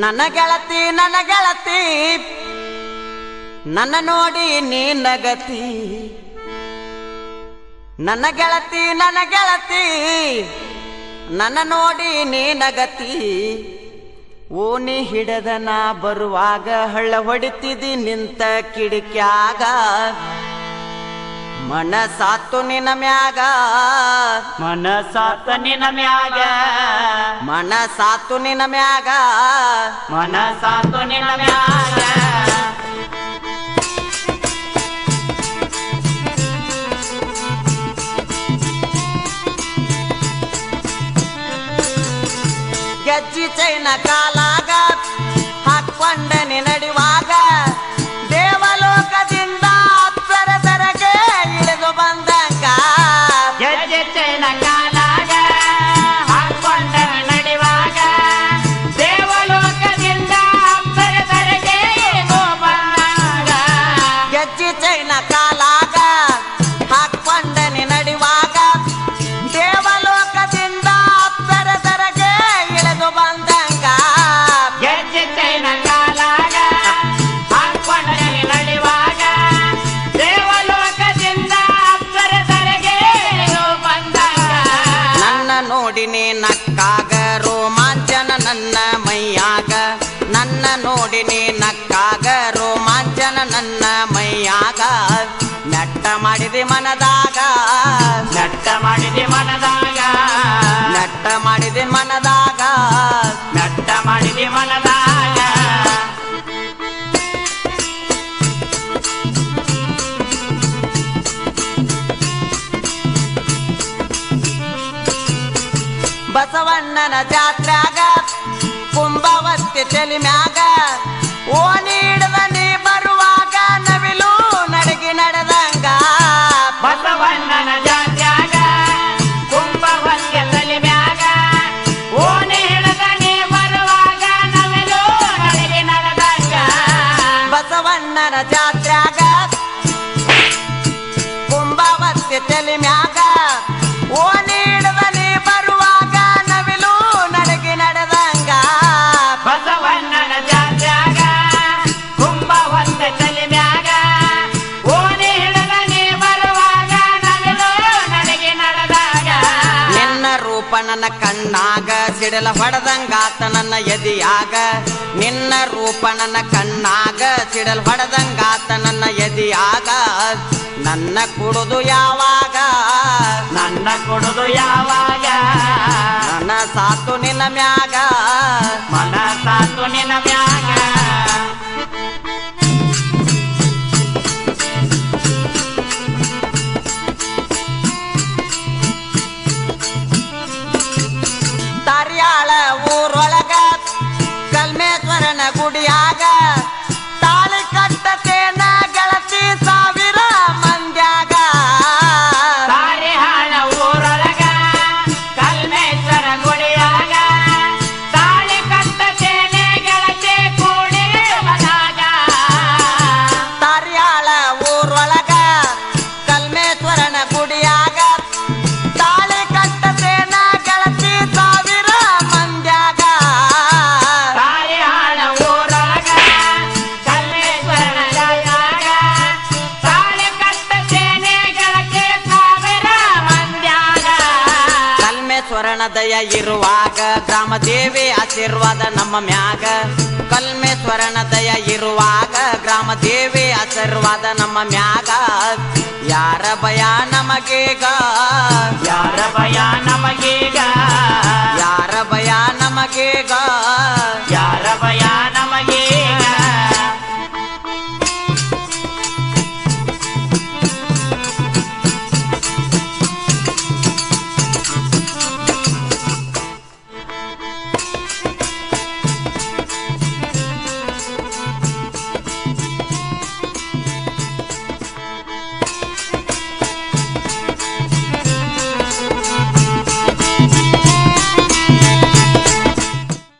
ನನ್ನ ಗೆಳತಿ ನನ್ನ ನೋಡಿ ನೀ ನಗತಿ ನನ್ನ ಗೆಳತಿ ನನ್ನ ನೋಡಿ ನೀ ನಗತಿ ಓಣಿ ಹಿಡದ ನಾ ಬರುವಾಗ ಹಳ್ಳ ಹೊಡಿತಿದಿ ನಿಂತ ಕಿಡಿಕ್ಯಾಗ ಮನಸಾತು ನಿನ ಮ್ಯಾಗ ಮನಸಾತ ನಿನ ಮ್ಯಾಗ ಮನಸಾತು ನಿನ ಮ್ಯಾಗ ಮನಸಾತು ನಿನ ಮ್ಯಾಗ ಗೆಜ್ಜಿ ಚೈನ ಕಾಲಾಗ ಹಾಕೊಂಡ ನಡಿವಾಗ ದೇವಲೋಕದಿಂದ ಅಪ್ಸರಸರಗೆ ಇಳಿದು ಬಂದಂಗ ಗೆಜ್ಜೆ ಚೈನ ಕಾಲಾಗ ಹಾಕೊಂಡ ನಡಿವಾಗ ದೇವಲೋಕದಿಂದ ಅಪ್ಸರಸರಗೆ ಇಳಿದು ಬಂದಾಗ ಗೆಜ್ಜಿ ಚೈನ ಕಾಲಾಗ ಹಾಕೊಂಡ ನಡಿವಾಗ ದೇವಲೋಕದಿಂದ ಅಪ್ಸರಸರಗೆ ಇಳಿದು ಬಂದಂಗ ಗೆಜ್ಜೆ ಚೈನ ಕಾಲಾಗ ಹಾಕೊಂಡ ನಡಿವಾಗ ದೇವಲೋಕದಿಂದ ಅಪ್ಸರಸರಗೆ ಇಳಿದು ಬಂದಾಗ ನನ್ನ ನೋಡಿನಿ ನಕ್ಕಾಗ ರೋಮಾಂಚನ ನನ್ನ ಮೈಯಾಗ ನನ್ನ ನೋಡಿನಿ ನಕ್ಕಾಗ ರೋಮಾಂಚನ ನನ್ನ ಮೈಯಾಗ ನೆಟ್ಟ ಮಾಡಿದೆ ಮನದಾಗ ನಟ್ಟ ಮಾಡಿದೆ ಮನದಾಗ ನೆಟ್ಟ ಮಾಡಿದೆ ಮನದಾಗ ನಟ್ಟ ಮಾಡಿದೆ ಮನದಾಗ ಬಸವಣ್ಣನ ಜಾತ್ರ್ಯಾಗ ಕುಂಭವತ್ತಿ ತಲಿ ಮ್ಯಾಗ ಓಣಿ ಹಿಡ್ದ ನೀ ಬರುವಾಗ ನವಿಲು ನಡಗಿ ನಡೆದಂಗ ಬಸವಣ್ಣನ ಜಾತ್ಯಾಗ ಕುಂಭವತ್ಯ ತಲೆ ಮ್ಯಾಗ ಓಣಿ ಹಿಡಿದ ನೀ ಬರುವಾಗ ನವಿಲು ನಡಿಗೆ ನಡೆದಂಗ ಬಸವಣ್ಣನ ಜಾತ್ರ್ಯಾಗ ಕುಂಭವತ್ತಿ ತಲಿ ಮ್ಯಾಗ ಓಣಿ ಹಿಡ್ದ ನೀ ಬರುವಾಗ ನವಿಲು ನಡಗಿ ನಡೆದಂಗ ಬಸವಣ್ಣನ ಜಾತ್ಯಾಗ ಕುಂಭವತ್ಯ ತಲೆ ಮ್ಯಾಗ ಓಣಿ ಹಿಡಿದ ನೀ ಬರುವಾಗ ನವಿಲು ನಡಿಗೆ ನಡೆದಾಗ ನಿನ್ನ ರೂಪ ನನ್ನ ಕಣ್ಣಾಗ ಸಿಡಲ ಹೊಡೆದಂಗಾತ ನನ್ನ ಎದಿಯಾಗ ನಿನ್ನ ರೂಪ ನನ್ನ ಕಣ್ಣಾಗ ಸಿಡಲ ಹೊಡೆದಂಗಾತ ನನ್ನ ಎದಿಯಾಗ ನನ್ನ ಕುಡುದು ಯಾವಾಗ ನನ್ನ ಕೊಡುದು ಯಾವಾಗ ನನ್ನ ಸಾತು ನಿನ್ನ ಮ್ಯಾಗ ಮನಸಾತು ನಿನ ಮ್ಯಾಗ ತಾರ್ಯಾಳ ಊರೊಳಗ ಕಲ್ಮೇಶ್ವರನ ಗುಡಿಯಾಗ ತಾಳಿ ಕಟ್ಟತೇನ ಗೆಳತಿ ಸಾವಿರ ಮಂದ್ಯಾಗ ತಾರಿಹಾಳ ಊರೊಳಗ ಕಲ್ಮೇಶ್ವರ ಗುಡಿಯಾಗ ತಾಳಿ ಕಟ್ಟತೇನೆ ಗೆಳತಿ ಕೂಡಿ ಮನಾಗ ತಾರ್ಯಾಳ ಊರೊಳಗ ಕಲ್ಮೇಶ್ವರನ ಗುಡಿಯಾಗ ತಾಳಿ ಕಟ್ಟತೇನ ಗೆಳತಿ ಸಾವಿರ ಮಂದ್ಯಾಗ ತಾರಿಹಾಳ ಊರೊಳಗ ಕಲ್ಮೇಶ್ವರನ ಗುಡಿಯಾಗ ತಾಳಿ ಕಟ್ಟತೇನೆ ಗೆಳತಿ ಸಾವಿರ ಮಂದ್ಯಾಗ ಕಲ್ಮೇಶ್ವರನ ದಯ ಇರುವಾಗ ಗ್ರಾಮ ದೇವಿ ಆಶೀರ್ವಾದ ನಮ್ಮ ಮ್ಯಾಗ ಕಲ್ಮೇಶ್ವರನ ದಯ ಇರುವಾಗ ಗ್ರಾಮ ದೇವಿ ಆಶೀರ್ವಾದ ನಮ್ಮ ಮ್ಯಾಗ ಯಾರ ಭಯ ನಮಗೀಗ ಯಾರ ಭಯ ನಮಗೀಗ ಯಾರ ಭಯ ನಮಗೀಗ ಯಾರ ಭಯ